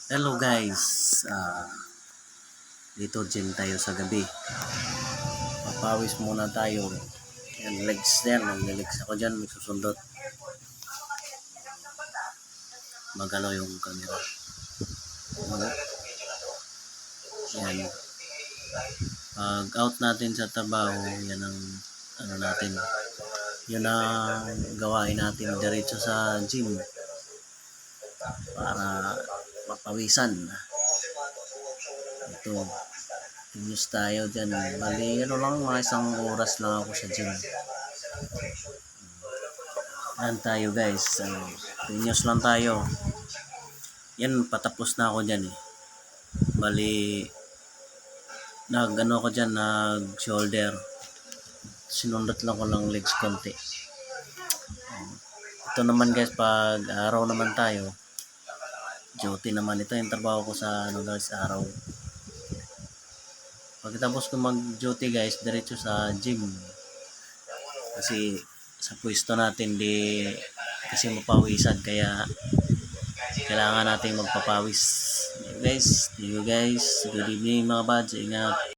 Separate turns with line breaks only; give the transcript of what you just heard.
Hello guys, dito gym tayo sa gabi. Papawis muna tayo. Yan, legs yan, mag-legs ako dyan, magsusundot. Magalaw yung camera. Yan. Pag out natin sa trabaho, yan ang ano natin. Yun ang gawain natin diretso sa gym para mapawisan. Ito, news tayo dyan. Bali, ano lang, mga isang oras lang ako sa gym. Yan tayo guys. News lang tayo. Yan, patapos na ako dyan eh. Bali, nag-ano ko dyan, nag-shoulder. Sinundot lang ko ng legs konti. Ito naman guys, pag araw naman tayo, duty naman. Ito yung trabaho ko sa ano guys, araw. Pagkatapos ko mag-duty guys, diretso sa gym. Kasi sa pwesto natin di kasi mapawisan, kaya kailangan natin magpapawis. Guys, thank you guys. Good evening mga buds. Ingat.